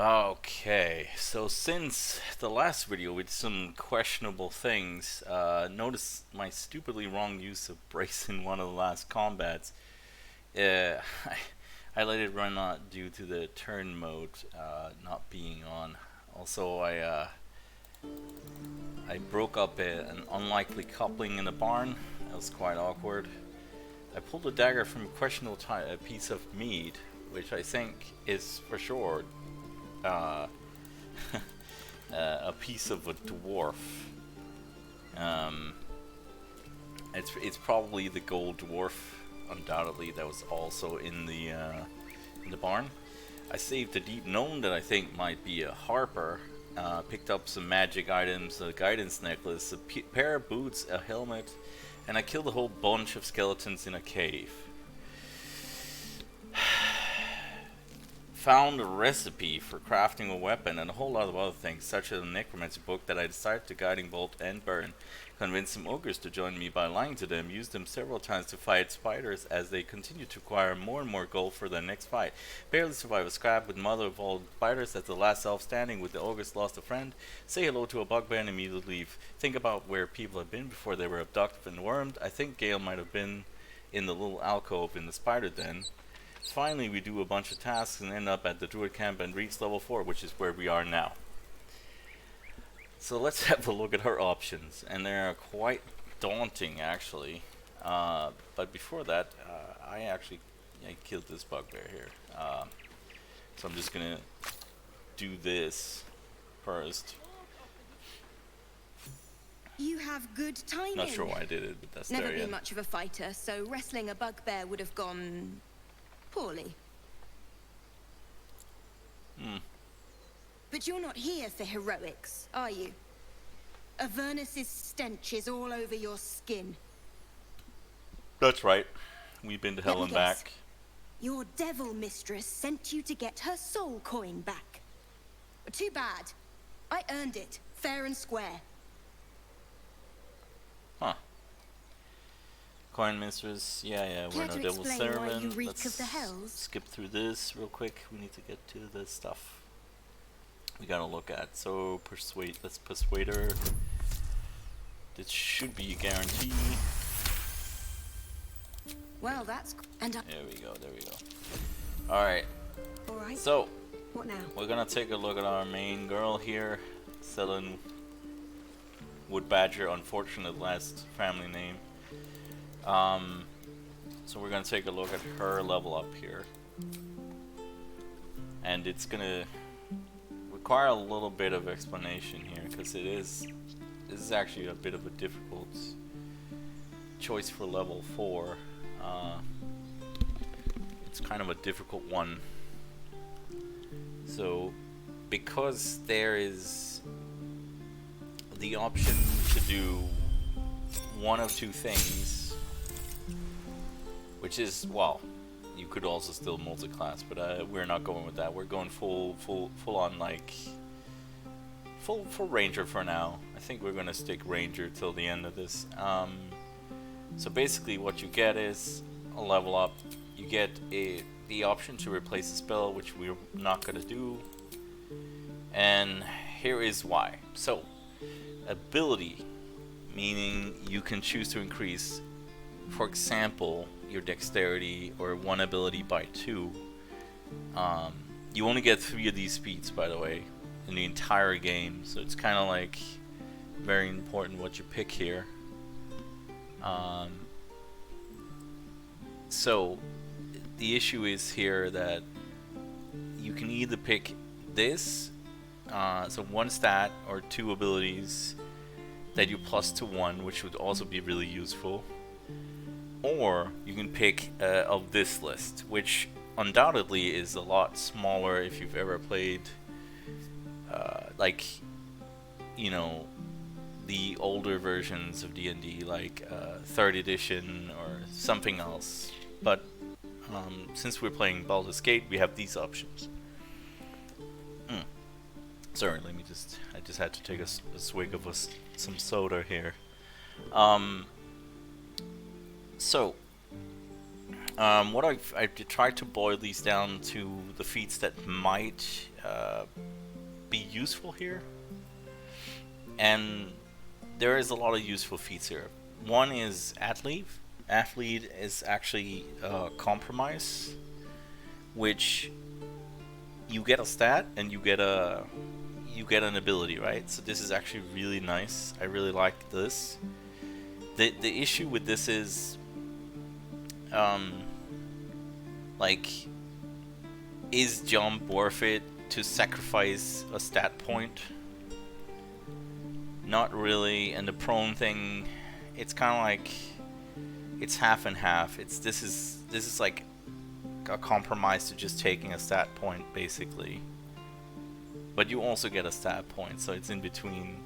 Okay, so since the last video with some questionable things, notice my stupidly wrong use of brace in one of the last combats. Uh, I let it run out due to the turn mode not being on. Also, I broke up an unlikely coupling in the barn. That was quite awkward. I pulled a dagger from a questionable a piece of meat, which I think is for sure uh, a piece of a dwarf. Um, it's probably the gold dwarf, undoubtedly, that was also in the barn. I saved a deep gnome that I think might be a harper. Picked up some magic items, a guidance necklace, a pair of boots, a helmet, and I killed a whole bunch of skeletons in a cave. Found a recipe for crafting a weapon and a whole lot of other things, such as a necromancy book that I decided to guiding bolt and burn. Convinced some ogres to join me by lying to them, used them several times to fight spiders as they continued to acquire more and more gold for their next fight. Barely survived a scrap with mother of all spiders as the last elf standing with the ogres lost a friend. Say hello to a bugbear and immediately leave. Think about where people have been before they were abducted and wormed. I think Gale might have been in the little alcove in the spider den. Finally, we do a bunch of tasks and end up at the druid camp and reach level 4, which is where we are now. So let's have a look at our options, and they're quite daunting actually. But before that, I killed this bugbear here. So I'm just gonna do this first. You have good timing. Not sure why I did it, but that's Never there, been yeah. much of a fighter, so wrestling a bugbear would have gone poorly. But you're not here for heroics, are you? Avernus's stench is all over your skin. That's right. We've been to hell and back. Your devil mistress sent you to get her soul coin back. Too bad. I earned it, fair and square. Huh. Coin mistress, yeah, we're no devil servant. Let's skip through this real quick. We need to get to the stuff we gotta look at. So persuade, let's persuade her. This should be a guarantee. Well, that's and there we go. Alright. So what now? we're gonna take a look at our main girl here, selling Wood Badger, unfortunate last family name. So we're gonna take a look at her level up here, and it's gonna require a little bit of explanation here because this is actually a bit of a difficult choice for level 4. It's kind of a difficult one. So because there is the option to do one of two things, which is, well, you could also still multi-class, but we're not going with that. We're going full on, like full Ranger for now. I think we're gonna stick Ranger till the end of this. So basically, what you get is a level up. You get the option to replace a spell, which we're not gonna do, and here is why. So, ability, meaning you can choose to increase, for example, your dexterity or one ability by 2. You only get 3 of these feats, by the way, in the entire game, so it's kind of like very important what you pick here. So the issue is here that you can either pick this, so 1 stat or 2 abilities that you plus to 1, which would also be really useful. Or you can pick of this list, which undoubtedly is a lot smaller if you've ever played like, you know, the older versions of D&D, like 3rd edition or something else. But since we're playing Baldur's Gate, we have these options. Sorry, I just had to take a swig of some soda here. So what I tried to boil these down to the feats that might be useful here. And there is a lot of useful feats here. One is athlete. Athlete is actually compromise, which you get a stat and you get an ability, right? So this is actually really nice. I really like this. The issue with this is, like, is jump worth it to sacrifice a stat point? Not really. And the prone thing, it's kind of like, it's half and half. This is like a compromise to just taking a stat point, basically. But you also get a stat point, so it's in between.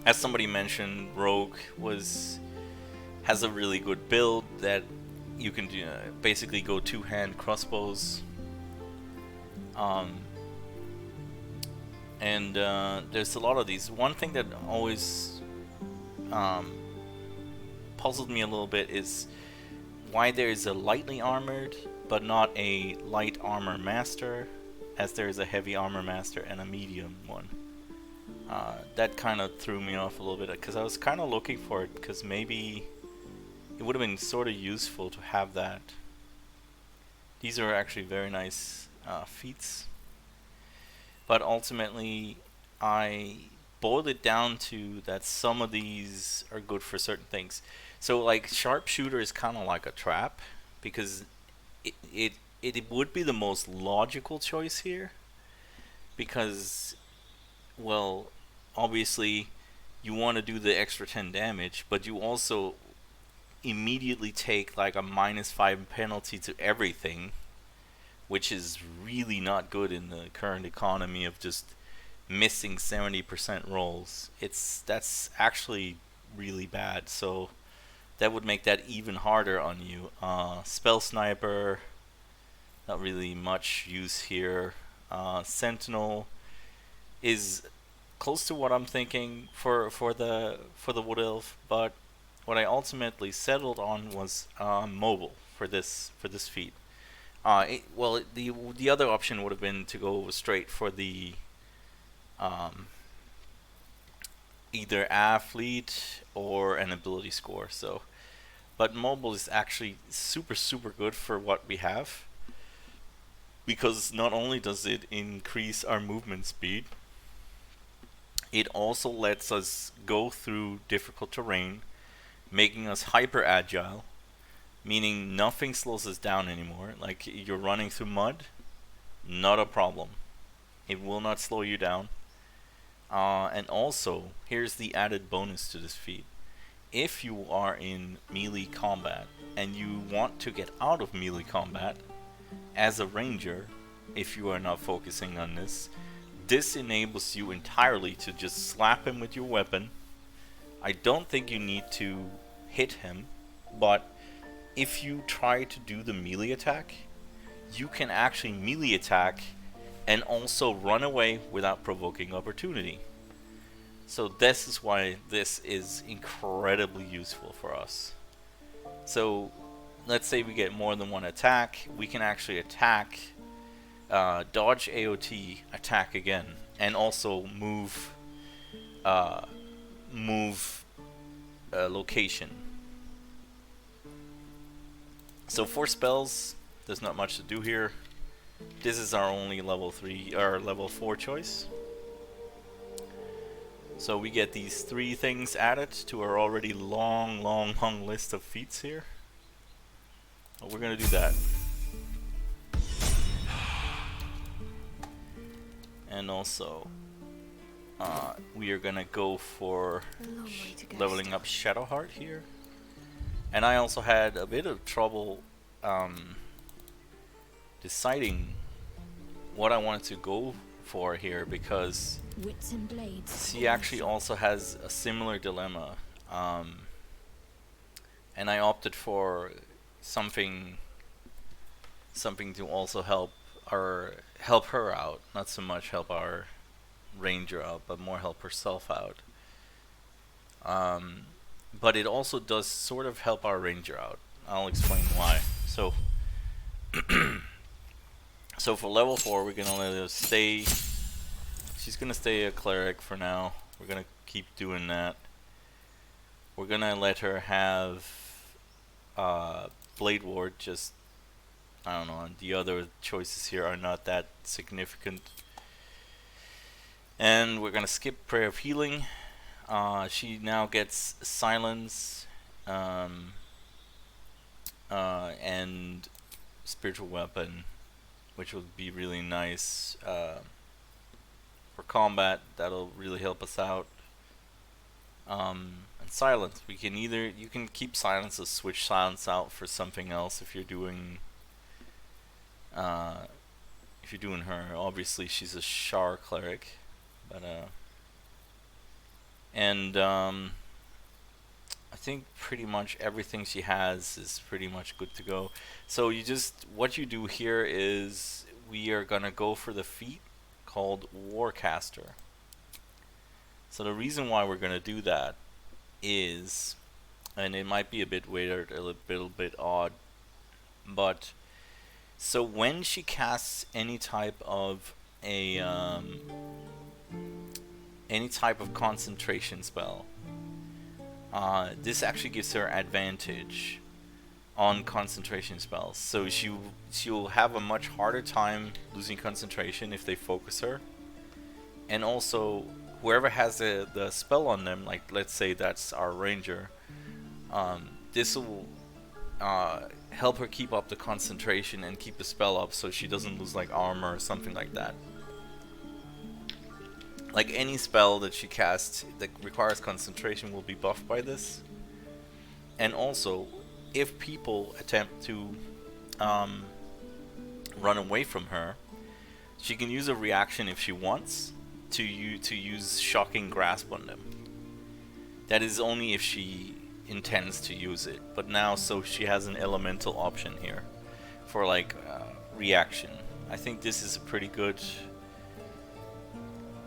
As somebody mentioned, Rogue has a really good build that you can do, basically go two-hand crossbows. And there's a lot of these. One thing that always puzzled me a little bit is why there is a lightly armored but not a light armor master, as there is a heavy armor master and a medium one. That kind of threw me off a little bit, because I was kind of looking for it, because maybe it would have been sort of useful to have that. These are actually very nice feats. But ultimately, I boiled it down to that some of these are good for certain things. So, like, sharpshooter is kind of like a trap, because it would be the most logical choice here, because, well, obviously you want to do the extra 10 damage, but you also immediately take like a -5 penalty to everything, which is really not good in the current economy of just missing 70% rolls. That's actually really bad, so that would make that even harder on you. Spell Sniper, not really much use here. Sentinel is close to what I'm thinking for the Wood Elf, but what I ultimately settled on was mobile for this feat. The other option would have been to go straight for the either athlete or an ability score. So, but mobile is actually super good for what we have, because not only does it increase our movement speed, it also lets us go through difficult terrain, making us hyper agile, meaning nothing slows us down anymore. Like, you're running through mud, not a problem. It will not slow you down. And also, here's the added bonus to this feat. If you are in melee combat and you want to get out of melee combat as a ranger, if you are not focusing on this enables you entirely to just slap him with your weapon. I don't think you need to hit him, but if you try to do the melee attack, you can actually melee attack and also run away without provoking opportunity. So this is why this is incredibly useful for us. So let's say we get more than one attack, we can actually attack, dodge AOT, attack again, and also move location. So for spells, there's not much to do here. This is our only level 3 or level 4 choice. So we get these 3 things added to our already long list of feats here. Well, we're gonna do that. And also, we are gonna go for leveling up Shadowheart here. And I also had a bit of trouble deciding what I wanted to go for here, because Wits and blades. she actually also has a similar dilemma, and I opted for something to also help her out, not so much help our ranger out, but more help herself out. But it also does sort of help our ranger out. I'll explain why. So So for level 4, we're gonna let her stay. She's gonna stay a cleric for now. We're gonna keep doing that. We're gonna let her have Blade Ward. Just, I don't know. The other choices here are not that significant. And we're gonna skip Prayer of Healing. She now gets Silence and Spiritual Weapon, which would be really nice for combat. That'll really help us out. And Silence, you can keep Silence or switch Silence out for something else if you're doing her. Obviously she's a Shar cleric, but and I think pretty much everything she has is pretty much good to go. So what you do here is we are gonna go for the feat called Warcaster. So the reason why we're gonna do that is, and it might be a bit weird, a little bit odd, but so when she casts any type of concentration spell, this actually gives her advantage on concentration spells. So she'll have a much harder time losing concentration if they focus her. And also, whoever has the spell on them, like let's say that's our ranger, this will help her keep up the concentration and keep the spell up so she doesn't lose like armor or something like that. Like any spell that she casts that requires concentration will be buffed by this. And also, if people attempt to run away from her, she can use a reaction if she wants to use Shocking Grasp on them. That is only if she intends to use it. But now, so she has an elemental option here for like reaction. I think this is a pretty good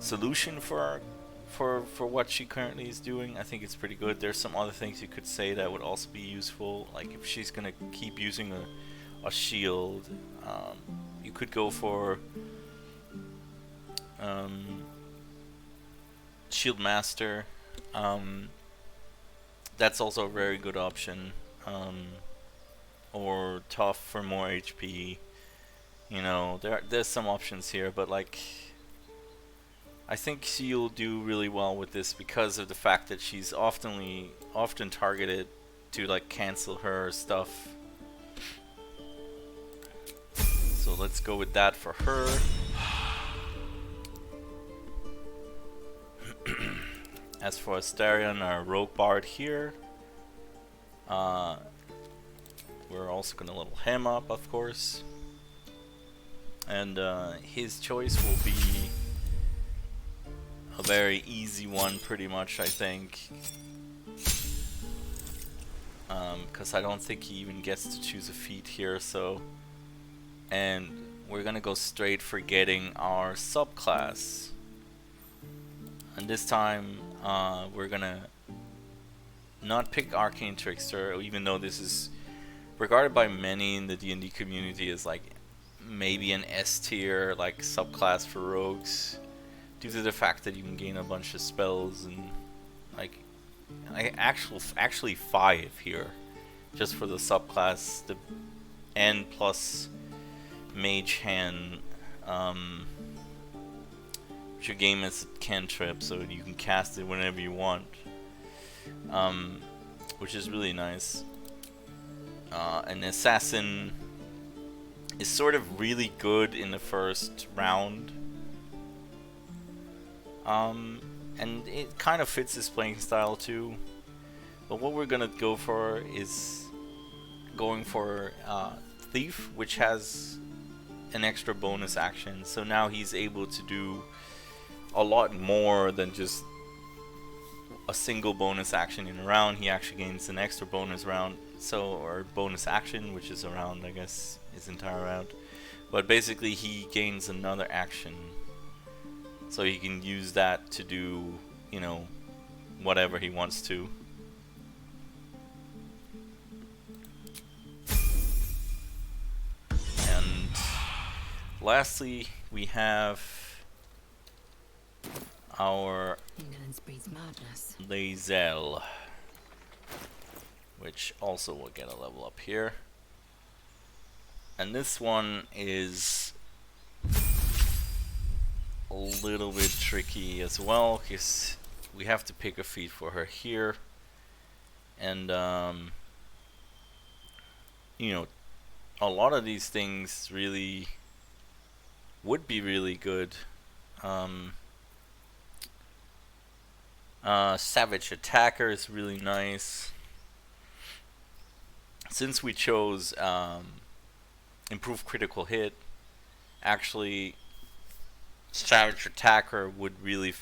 solution for what she currently is doing. I think it's pretty good. There's some other things you could say that would also be useful, like if she's gonna keep using a shield, you could go for Shield Master. That's also a very good option. Or Tough for more HP. You know, there's some options here, but like, I think she'll do really well with this because of the fact that she's often targeted to like cancel her stuff. So let's go with that for her. As for Astarion, our rogue bard here, we're also gonna level him up, of course, and his choice will be a very easy one, pretty much, I think, because I don't think he even gets to choose a feat here. So, and we're gonna go straight for getting our subclass, and this time we're gonna not pick Arcane Trickster, even though this is regarded by many in the D&D community as like maybe an S tier like subclass for rogues, due to the fact that you can gain a bunch of spells and like actually 5 here just for the subclass, the N plus Mage Hand, which your game is a cantrip, so you can cast it whenever you want, which is really nice. An assassin is sort of really good in the first round, and it kind of fits his playing style too. But what we're gonna go for is going for Thief, which has an extra bonus action. So now he's able to do a lot more than just a single bonus action in a round. He actually gains an extra bonus round, or bonus action, which is around, I guess, his entire round. But basically he gains another action, so he can use that to do, you know, whatever he wants to. And lastly, we have our Indolence breeds madness. Lazel, which also will get a level up here. And this one is a little bit tricky as well, because we have to pick a feat for her here. And, you know, a lot of these things really would be really good. Savage Attacker is really nice. Since we chose Improved Critical Hit, actually Savage Attacker would really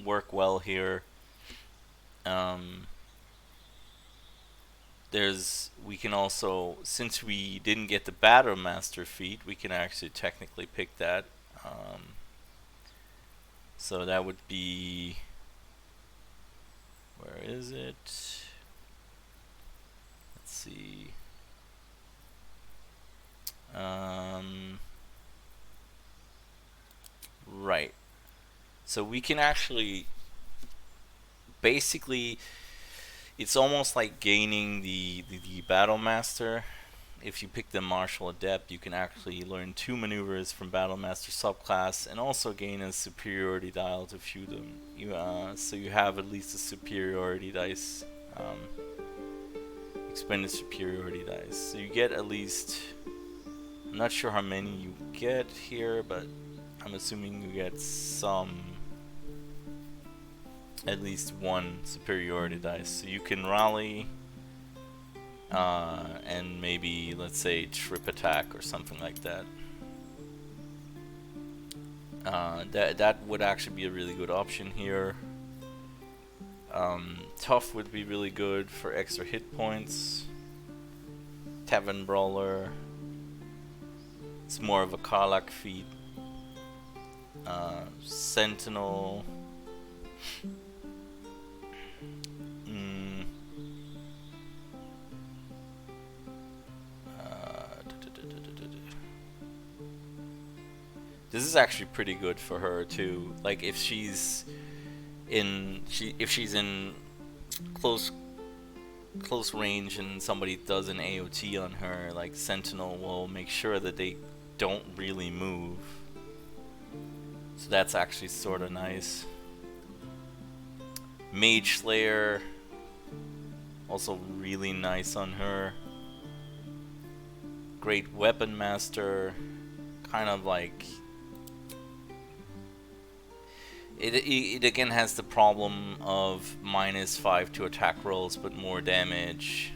work well here. We can also, since we didn't get the Battle Master feat, we can actually technically pick that. So that would be, where is it? Let's see. Right. So we can actually, basically, it's almost like gaining the Battle Master. If you pick the Martial Adept, you can actually learn 2 maneuvers from Battle Master subclass and also gain a superiority dial to few them. So you have at least a superiority dice, expended superiority dice. So you get at least, I'm not sure how many you get here, but I'm assuming you get some, at least 1 superiority dice. So you can rally and maybe, let's say, trip attack or something like that. That would actually be a really good option here. Tough would be really good for extra hit points. Tavern Brawler, it's more of a Karlak feat. Sentinel. This is actually pretty good for her too. Like if she's in close range and somebody does an AOT on her, like Sentinel will make sure that they don't really move. So that's actually sort of nice. Mage Slayer, also really nice on her. Great Weapon Master, kind of like it again has the problem of -5 to attack rolls but more damage,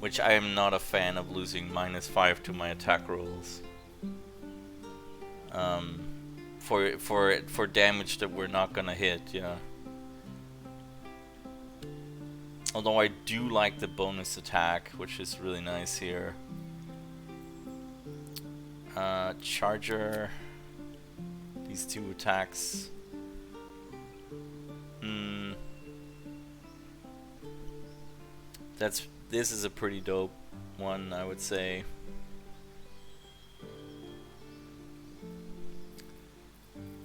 which I am not a fan of, losing -5 to my attack rolls. For damage that we're not gonna hit, yeah. Although I do like the bonus attack, which is really nice here. Charger. These 2 attacks. This is a pretty dope one, I would say.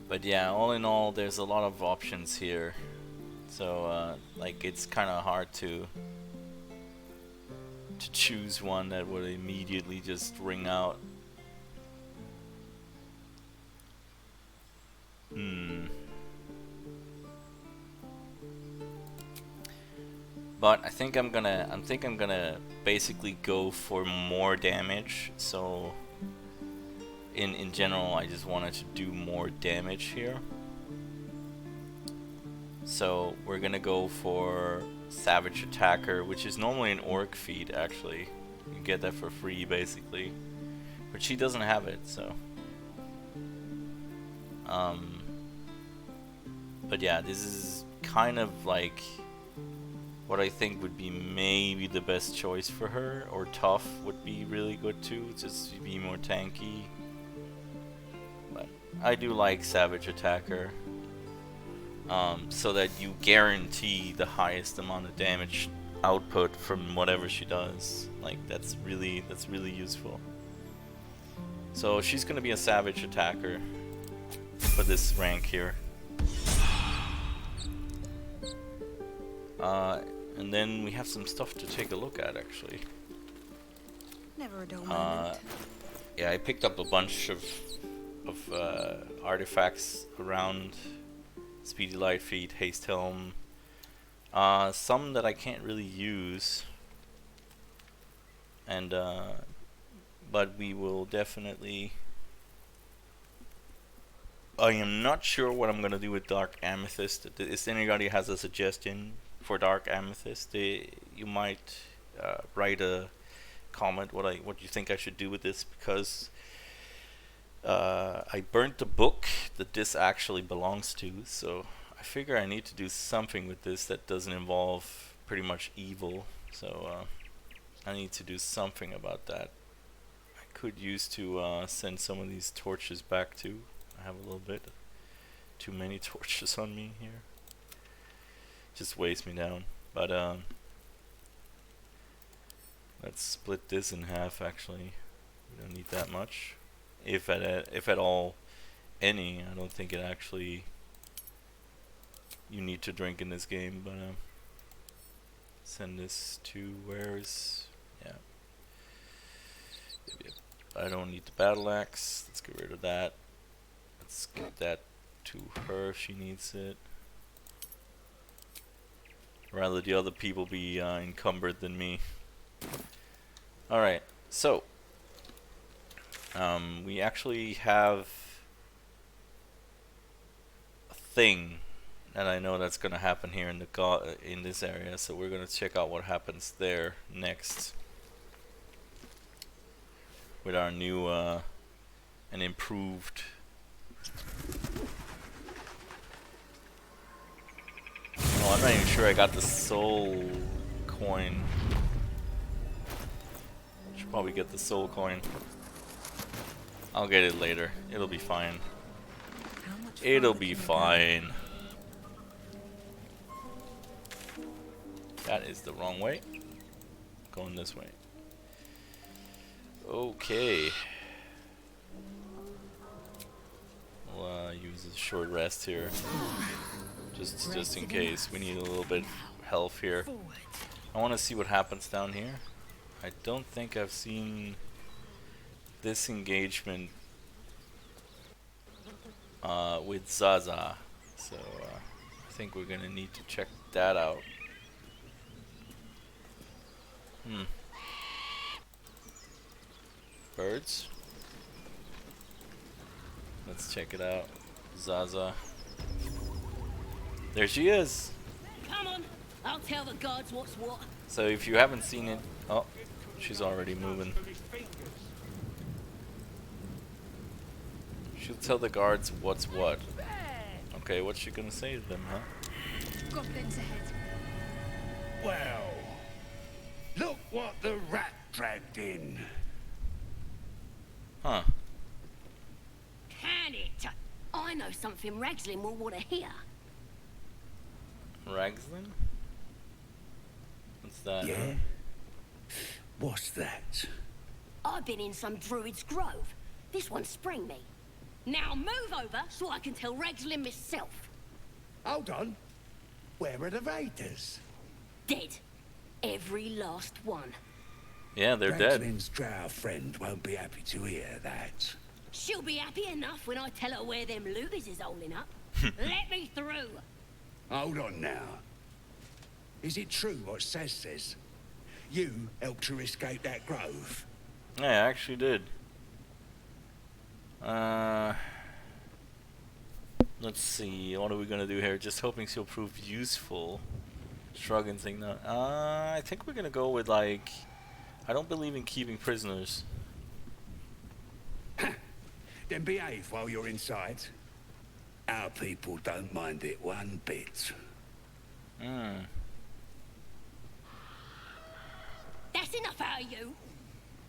But yeah, all in all, there's a lot of options here. So like it's kind of hard to choose one that would immediately just ring out. But I think I'm gonna basically go for more damage. So in general, I just wanted to do more damage here. So we're gonna go for Savage Attacker, which is normally an orc feat actually. You get that for free basically. But she doesn't have it, so but yeah, this is kind of like what I think would be maybe the best choice for her. Or Tough would be really good too, just to be more tanky. But I do like Savage Attacker, so that you guarantee the highest amount of damage output from whatever she does. Like that's really useful. So she's gonna be a savage attacker for this rank here. And then we have some stuff to take a look at, actually. Never a dull moment. Yeah, I picked up a bunch of artifacts around. Speedy Light Feet, Haste Helm. Some that I can't really use. And but we will definitely... I am not sure what I'm gonna do with Dark Amethyst. If anybody has a suggestion for Dark Amethyst, you might write a comment what you think I should do with this, because I burnt the book that this actually belongs to, so I figure I need to do something with this that doesn't involve pretty much evil. So I need to do something about that. I could use to send some of these torches back too. I have a little bit too many torches on me here. Just weighs me down. But let's split this in half. Actually, we don't need that much, if at all any. I don't think it actually you need to drink in this game. But send this to where's yeah. I don't need the battle axe. Let's get rid of that. Let's get that to her if she needs it. Rather the other people be encumbered than me. Alright, so we actually have a thing that I know that's gonna happen here in the in this area, so we're gonna check out what happens there next with our new and improved I'm not even sure I got the soul coin. Should probably get the soul coin. I'll get it later. It'll be fine. It'll be fine. That is the wrong way. Going this way. Okay. We'll use a short rest here. Just in case. We need a little bit of health here. I want to see what happens down here. I don't think I've seen this engagement with Zaza. So I think we're gonna need to check that out. Birds. Let's check it out. Zaza. There she is. Come on, I'll tell the guards what's what. So if you haven't seen it, oh, she's already moving. She'll tell the guards what's what. Okay, what's she gonna say to them, huh? Goblins ahead. Well, look what the rat dragged in. Huh. Can it? I know something Ragslin will want to hear. Ragslin? What's that? Yeah? What's that? I've been in some druid's grove. This one sprang me. Now move over so I can tell Ragslin myself. Hold on. Where are the raiders? Dead. Every last one. Yeah, they're dead. Ragslin's drow friend won't be happy to hear that. She'll be happy enough when I tell her where them looters is holding up. Let me through. Hold on now. Is it true what Saz says? You helped her escape that grove? Yeah, I actually did. Let's see, what are we gonna do here? Just hoping she'll prove useful. Shrug and think no. I think we're gonna go with like, I don't believe in keeping prisoners. Then behave while you're inside. Our people don't mind it one bit. That's enough out of you.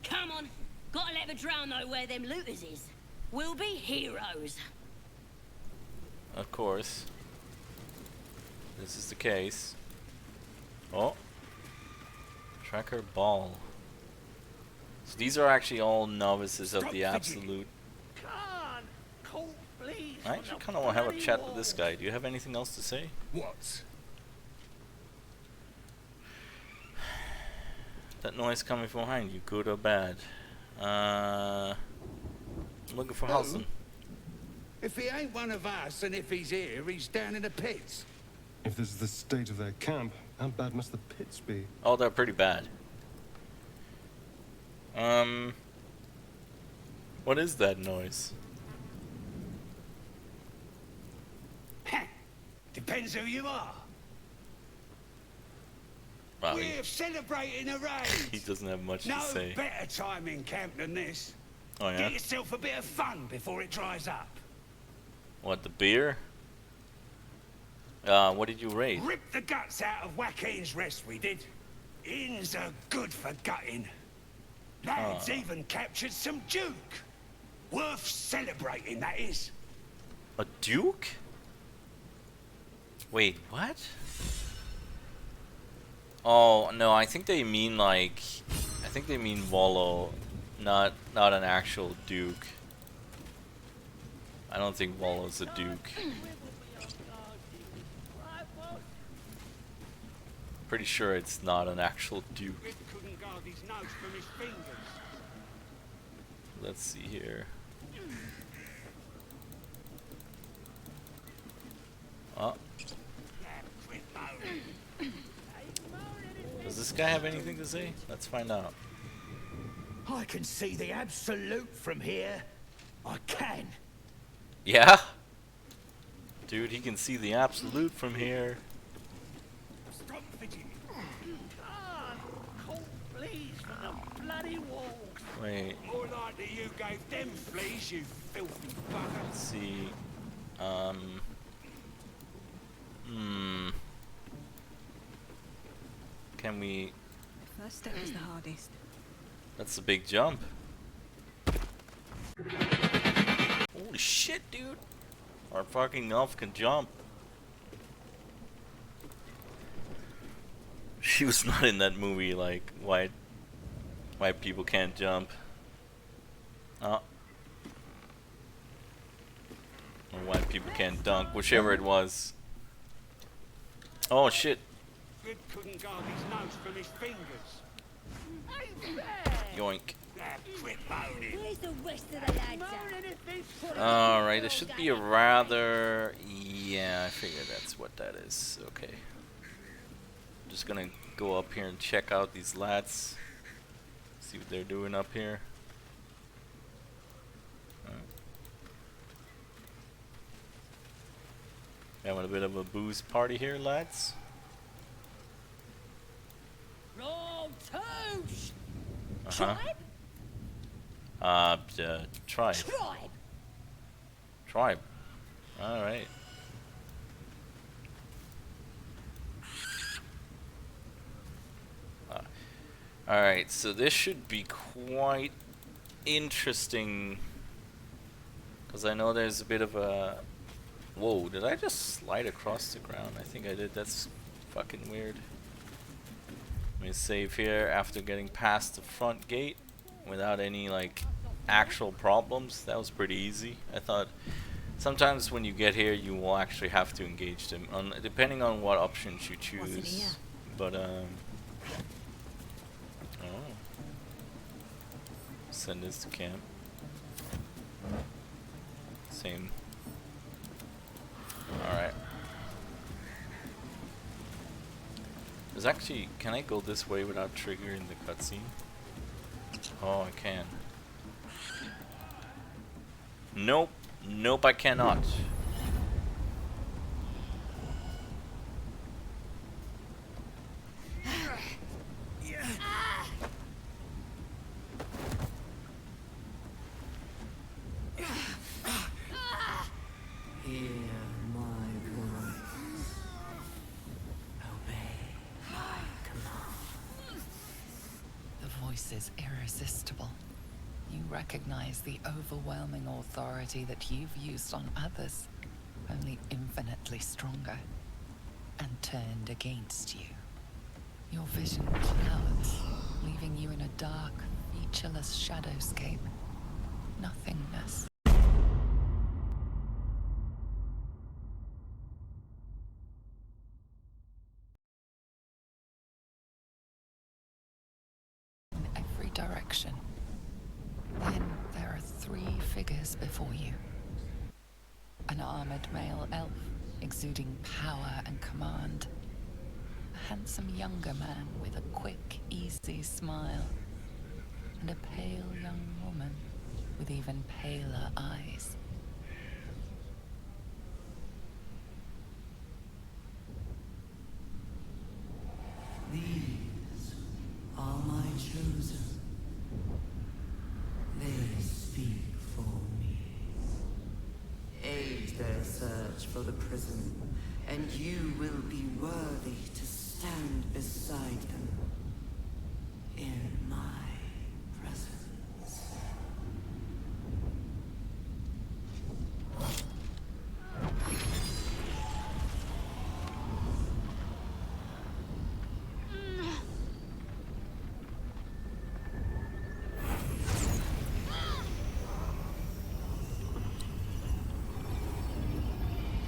Come on. Gotta let the drow know where them looters is. We'll be heroes. Of course. This is the case. Oh. Tracker ball. So these are actually all novices of Stop the fidgeting. absolute. Can't. Colt, please. I actually kind of want to have a chat with this guy. Do you have anything else to say? What? That noise coming from behind you, good or bad? I'm looking for Who? Halson. If he ain't one of us, and if he's here, he's down in the pits. If this is the state of their camp, how bad must the pits be? Oh, they're pretty bad. What is that noise? Depends who you are. Wow, We're celebrating a he raid. doesn't have much No to say. better time in camp than this. Oh yeah? Get yourself a bit of fun before it dries up. What, the beer? What did you raid? Rip the guts out of Joaquin's rest, we did. Inns are good for gutting. Lads even captured some Duke. Worth celebrating, that is. A duke? Wait, what? Oh no, I think they mean like, I think they mean Wallow, not an actual duke. I don't think Wallow's a duke. Pretty sure it's not an actual duke. Rip couldn't guard his nose from his fingers. Let's see here. Oh, does this guy have anything to say? Let's find out. I can see the absolute from here. I can. Yeah? Dude, he can see the absolute from here. Stop fidgeting. Can't. Colt, please, for the bloody walls. Wait, More likely you gave them fleas, you filthy bugger. let's see. Can we... First step is the hardest. That's a big jump. Holy shit, dude. Our fucking elf can jump. She was not in that movie, like, white people can't jump. Oh. Or white people can't dunk, whichever it was. Oh shit. Rip couldn't guard his nose from his fingers. Yoink. That quit moaning. Where's the rest of the lads at? Alright, it should be a rather... Yeah, I figured that's what that is. Okay. I'm just gonna go up here and check out these lads. See what they're doing up here. Having a bit of a booze party here, lads. Roll touche! Uh-huh. Tribe? Tribe. Tribe! Tribe. Alright. Alright, so this should be quite interesting. Because I know there's a bit of a... Whoa, did I just slide across the ground? I think I did. That's fucking weird. Let me save here after getting past the front gate without any like actual problems. That was pretty easy. I thought sometimes when you get here you will actually have to engage them depending on what options you choose. But oh. Send this to camp. Same. Alright. There's actually, can I go this way without triggering the cutscene? Oh, I can. Nope. Nope, I cannot. The voice is irresistible. You recognize the overwhelming authority that you've used on others, only infinitely stronger, and turned against you. Your vision clouds, leaving you in a dark, featureless shadowscape. Nothingness. In every direction. Then there are 3 figures before you. An armored male elf, exuding power and command. A handsome younger man with a quick, easy smile. And a pale young woman with even paler eyes. These are my chosen. They speak for me. Aid their search for the prison, and you will be worthy to stand beside them in my presence.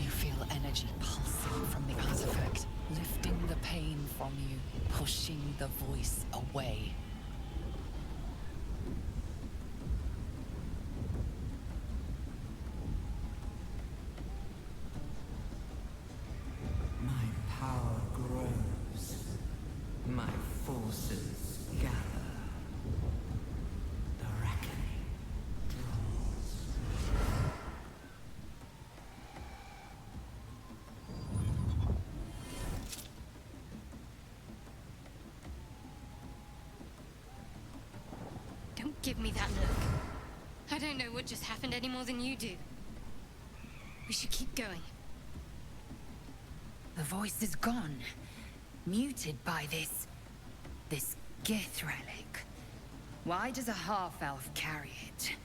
You feel energy pulsing from the artifact, lifting the pain from you, pushing the voice away. My power grows. My forces gather. The reckoning draws. Don't give me that look. I don't know what just happened any more than you do. We should keep going. The voice is gone. Muted by this Gith relic. Why does a half-elf carry it?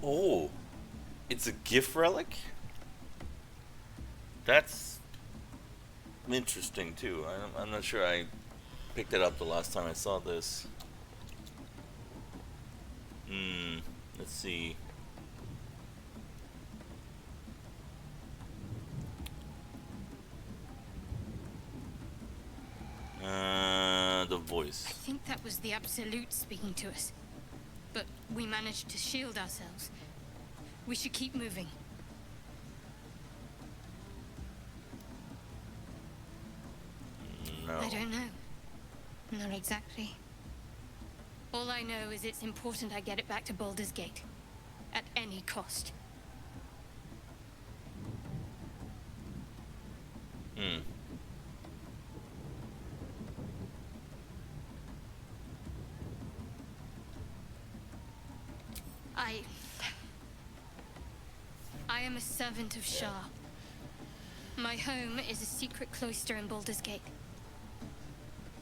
Oh, it's a gift relic? That's interesting too. I'm not sure I picked it up the last time I saw this. Let's see. The voice. I think that was the Absolute speaking to us. But we managed to shield ourselves. We should keep moving. No. I don't know. Not exactly. All I know is it's important I get it back to Baldur's Gate. At any cost. I am a servant of Shah. My home is a secret cloister in Baldur's Gate.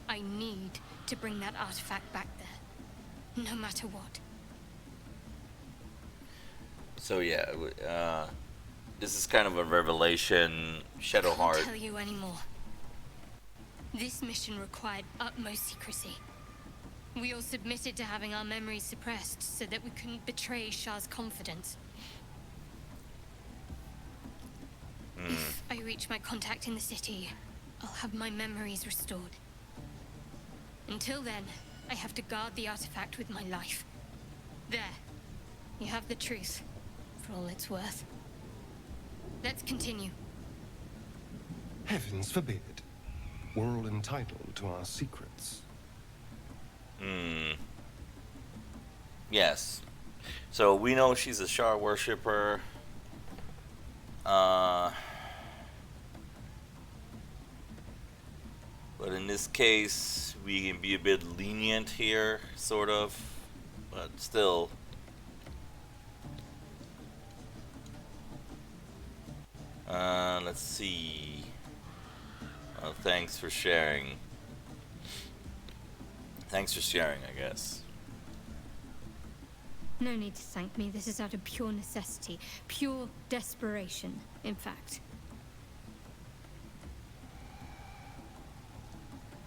I need to bring that artifact back there, no matter what. So yeah, this is kind of a revelation. I Shadowheart. can't tell you anymore. This mission required utmost secrecy. We all submitted to having our memories suppressed so that we couldn't betray Shah's confidence. If I reach my contact in the city, I'll have my memories restored. Until then, I have to guard the artifact with my life. There. You have the truth, for all it's worth. Let's continue. Heavens forbid. We're all entitled to our secrets. Yes. So we know she's a Shar worshipper. But in this case, we can be a bit lenient here, sort of. But still. Let's see. Well, thanks for sharing. Thanks for sharing, I guess. No need to thank me. This is out of pure necessity. Pure desperation, in fact.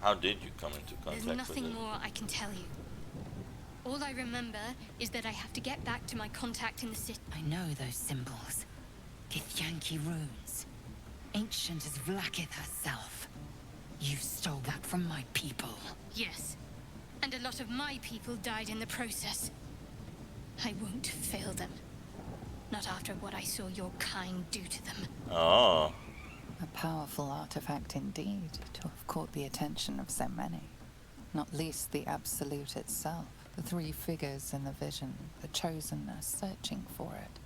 How did you come into There's contact with nothing it? more I can tell you. All I remember is that I have to get back to my contact in the city. I know those symbols. Githyanki runes. Ancient as Vlaakith herself. You stole that from my people. Yes. And a lot of my people died in the process. I won't fail them. Not after what I saw your kind do to them. Oh. A powerful artifact indeed, to have caught the attention of so many. Not least the Absolute itself. The three figures in the vision, the Chosen, are searching for it.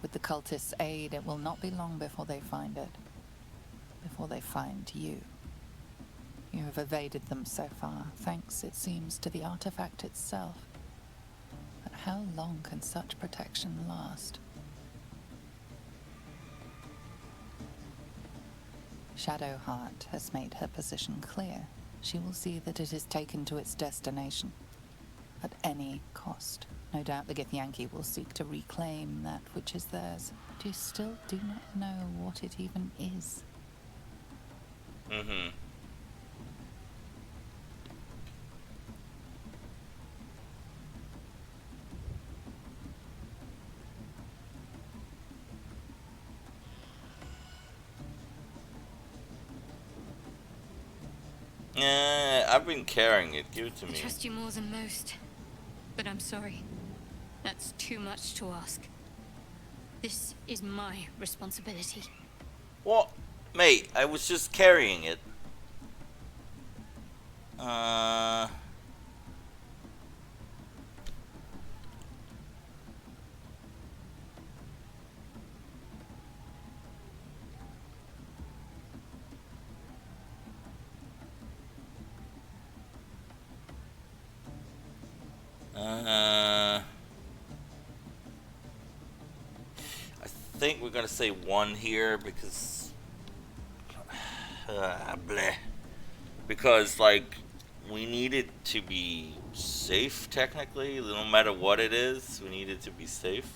With the cultists' aid, it will not be long before they find it. Before they find you. You have evaded them so far, thanks, it seems, to the artifact itself. But how long can such protection last? Shadowheart has made her position clear. She will see that it is taken to its destination. At any cost. No doubt the Githyanki will seek to reclaim that which is theirs. But you still do not know what it even is. Mm-hmm. I've been carrying it. Give it to I me. trust you more than most. But I'm sorry. That's too much to ask. This is my responsibility. What? Mate, I was just carrying it. I think we're gonna say 1 here because bleh. Because like we need it to be safe technically, no matter what it is, we need it to be safe.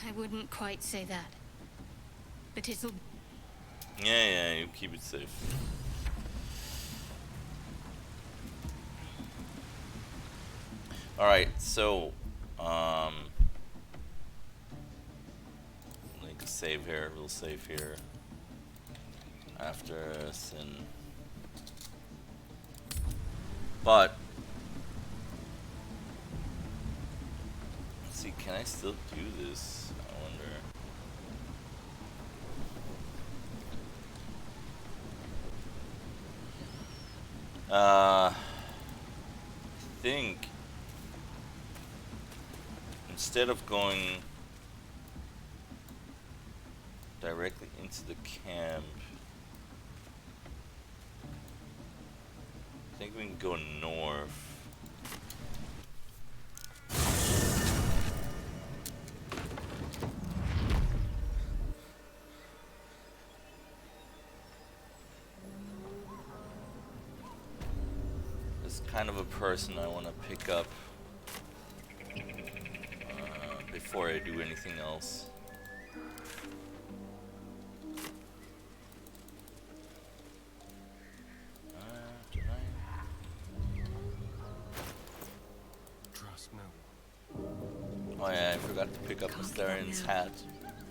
I wouldn't quite say that. But it'll... Yeah, you keep it safe. Alright, so make a save here, we'll save here after sin. But let's see, can I still do this? I wonder. I think instead of going directly into the camp, I think we can go north. There's kind of a person I want to pick up before I do anything else. Trust no. Oh yeah, I forgot to pick up Astarion's hat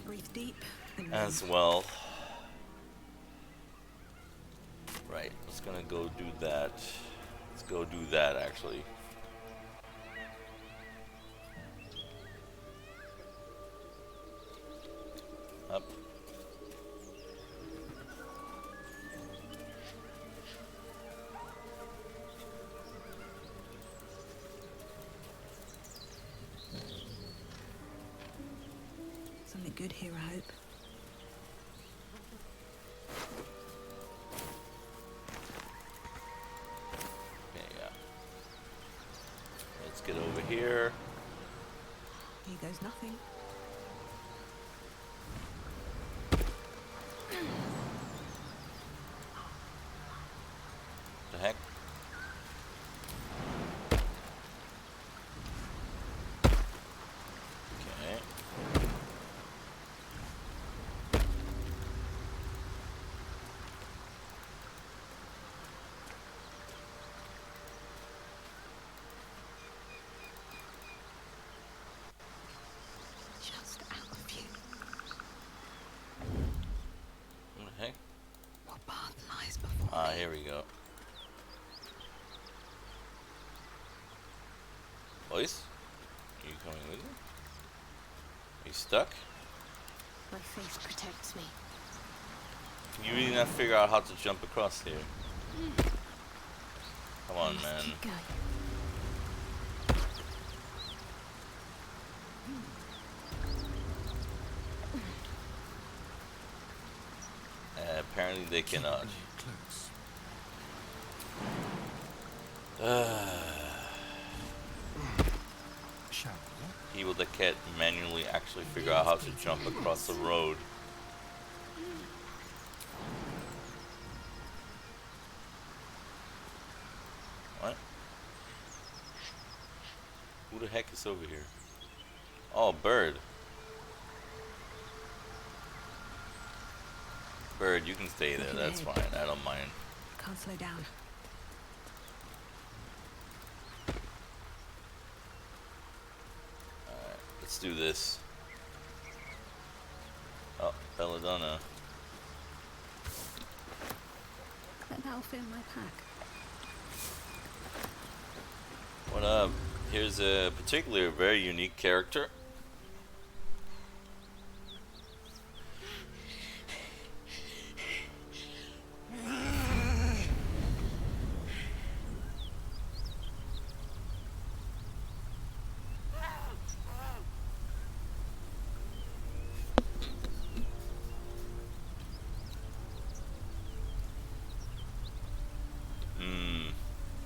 Breathe deep. And as well. Right, let's gonna go do that. Let's go do that actually. Up. something good here, I hope. Okay, yeah. Let's get over here. Here goes nothing. The heck? Okay. Ah, here we go. Boys, are you coming with me? Are you stuck? My faith protects me. Can you really not figure out how to jump across here? Come on, Must man. keep going. Apparently they cannot. He will the cat manually actually figure out how to jump across the road. What? Who the heck is over here? Oh, bird. Bird, you can stay there, that's fine, I don't mind. Can't slow down. Alright, let's do this. Oh, belladonna. But that'll fit in my pack. What up? Here's a particularly very unique character.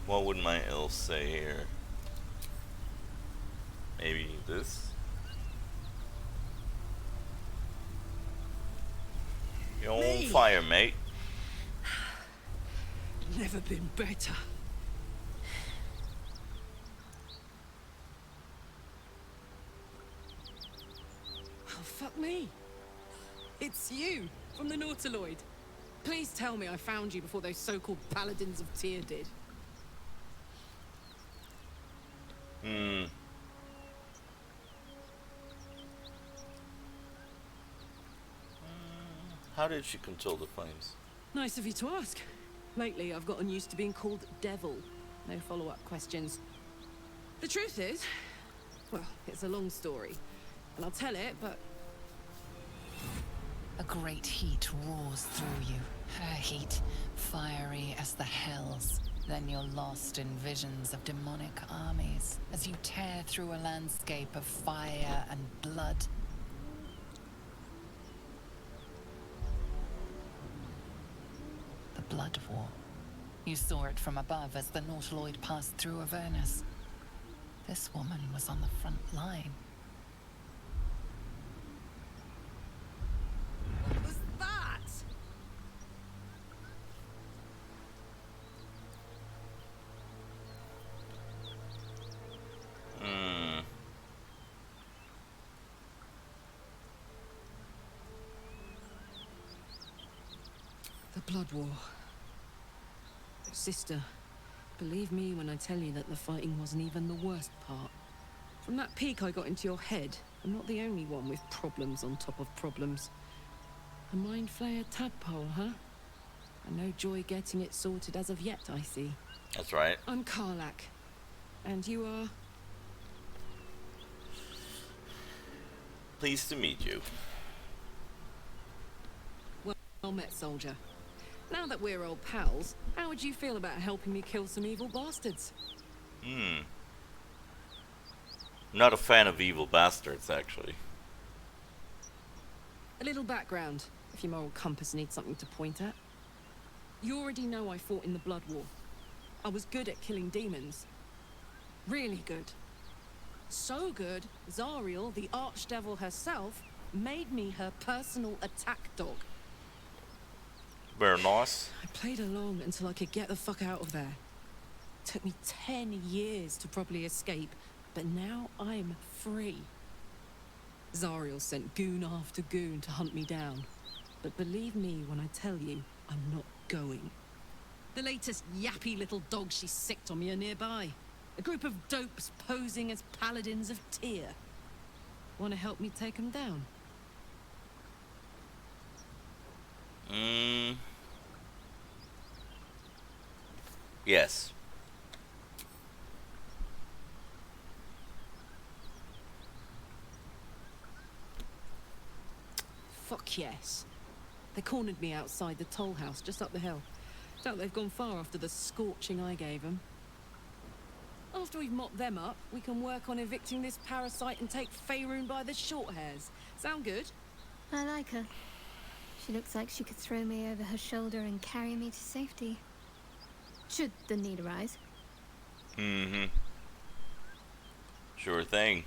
What would my elf say here? Maybe this? You're on fire, mate. Never been better. Oh, fuck me. It's you, from the Nautiloid. Please tell me I found you before those so-called paladins of Tyr did. How did she control the flames? Nice of you to ask. Lately, I've gotten used to being called Devil. No follow-up questions. The truth is, well, it's a long story, and I'll tell it, but... A great heat roars through you. Her heat, fiery as the hells. Then you're lost in visions of demonic armies as you tear through a landscape of fire and blood. The Blood War. You saw it from above as the Nautiloid passed through Avernus. This woman was on the front line. What was that? The Blood War. Sister, believe me when I tell you that the fighting wasn't even the worst part. From that peak I got into your head, I'm not the only one with problems on top of problems. A mind flayer tadpole, huh? And no joy getting it sorted as of yet, I see. That's right. I'm Karlak. And you are? Pleased to meet you. Well met, soldier. Now that we're old pals, how would you feel about helping me kill some evil bastards? Not a fan of evil bastards, actually. A little background, if your moral compass needs something to point at. You already know I fought in the Blood War. I was good at killing demons. Really good. So good, Zariel, the archdevil herself, made me her personal attack dog. Very nice. I played along until I could get the fuck out of there. Took me 10 years to properly escape, but now I'm free. Zariel sent goon after goon to hunt me down. But believe me when I tell you, I'm not going. The latest yappy little dogs she sicked on me are nearby. A group of dopes posing as paladins of Tyr. Want to help me take them down? Yes. Fuck yes. They cornered me outside the toll house just up the hill. Doubt they've gone far after the scorching I gave them. After we've mopped them up, we can work on evicting this parasite and take Faerun by the short hairs. Sound good? I like her. She looks like she could throw me over her shoulder and carry me to safety. Should the need arise. Mm-hmm. Sure thing.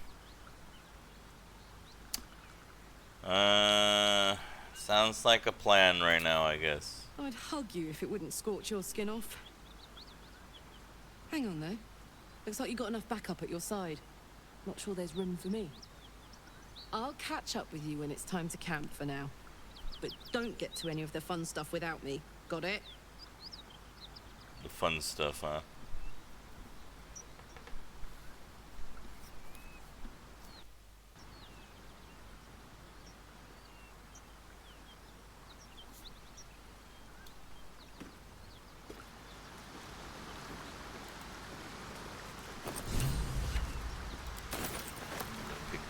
Sounds like a plan right now, I guess. I'd hug you if it wouldn't scorch your skin off. Hang on, though. Looks like you got enough backup at your side. Not sure there's room for me. I'll catch up with you when it's time to camp for now. But don't get to any of the fun stuff without me. Got it? The fun stuff, huh?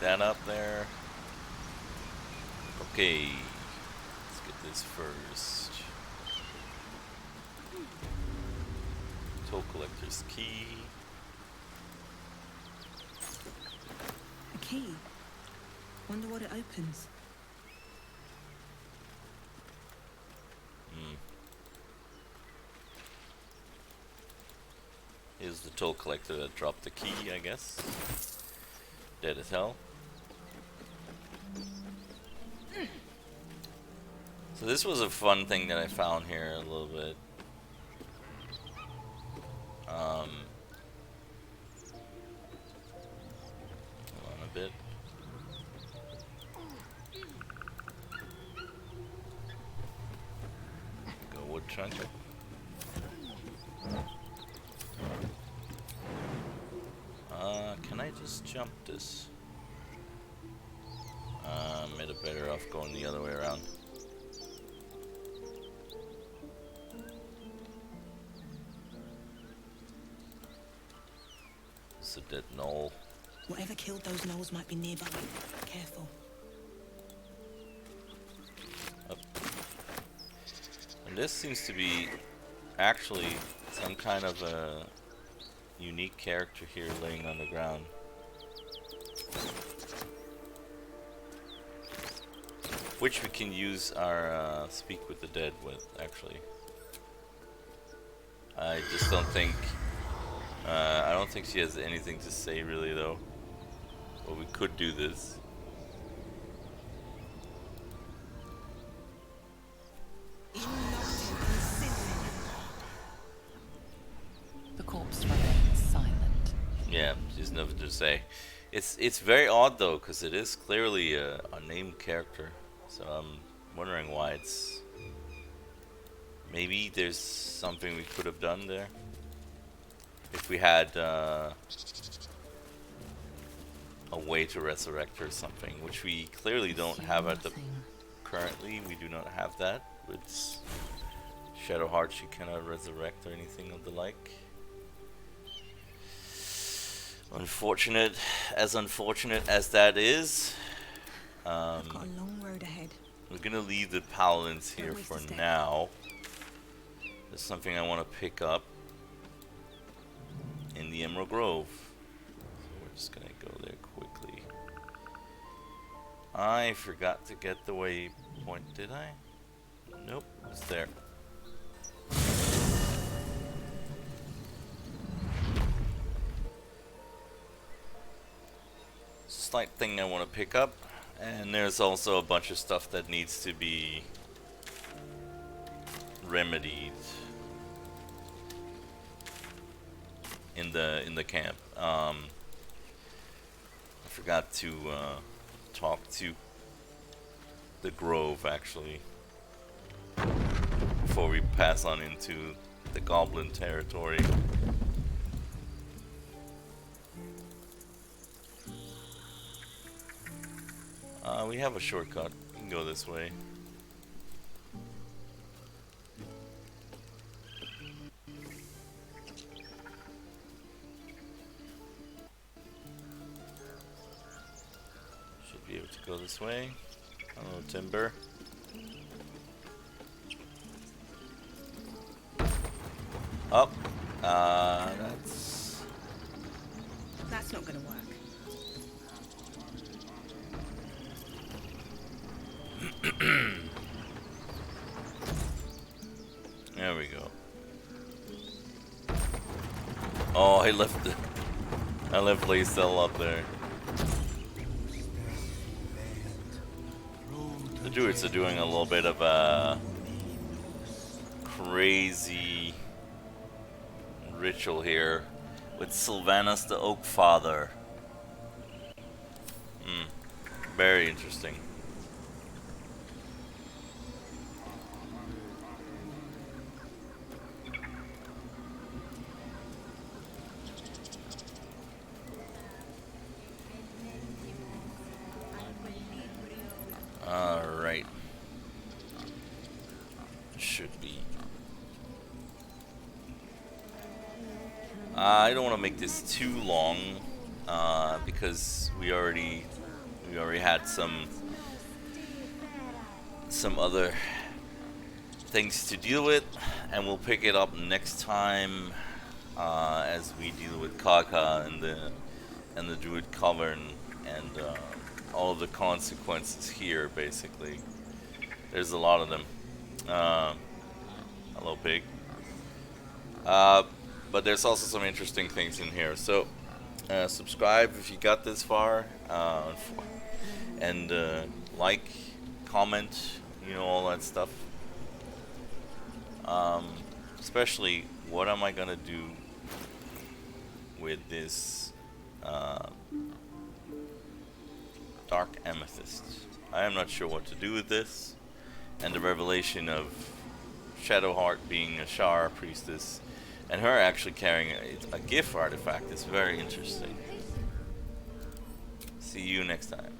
That up there. Okay, let's get this first. Toll collector's key. A key? Wonder what it opens. Here's the toll collector that dropped the key, I guess. Dead as hell. So this was a fun thing that I found here a little bit. Hold on a bit. Go wood chunk. Can I just jump this? Made it better off going the other way around. It's a dead knoll. Whatever killed those gnolls might be nearby. Careful. Up. And this seems to be actually some kind of a unique character here laying on the ground. Which we can use our Speak with the Dead with, actually. I just don't think... I don't think she has anything to say, really, though. But we could do this. The corpse remains silent. Yeah, she's nothing to say. It's very odd, though, because it is clearly a named character. So I'm wondering why it's... Maybe there's something we could have done there. If we had a way to resurrect her or something, which we clearly don't have at the... Currently, we do not have that. With Shadowheart, she cannot resurrect or anything of the like. Unfortunate as that is. I've got a long road ahead. We're gonna leave the paladins here for now. There's something I want to pick up in the Emerald Grove. So we're just gonna go there quickly. I forgot to get the waypoint, did I? Nope, it's there. Slight thing I want to pick up. And there's also a bunch of stuff that needs to be remedied in the camp. I forgot to talk to the Grove actually before we pass on into the Goblin territory. We have a shortcut. We can go this way. go this way. Hello, timber. Up. That's not gonna work. There we go. Oh, I left Lacell up there. The druids are doing a little bit of a crazy ritual here with Sylvanus the Oak Father. Very interesting. Alright. Should be. I don't want to make this too long because we already had some other things to deal with, and we'll pick it up next time as we deal with Kaka and the Druid Cavern and all of the consequences here. Basically, there's a lot of them. Hello, pig. But there's also some interesting things in here. So subscribe if you got this far, and like, comment, you know, all that stuff. Especially, what am I gonna do with this dark amethyst? I am not sure what to do with this, and the revelation of Shadowheart being a Shar priestess and her actually carrying a gift artifact is very interesting. See you next time.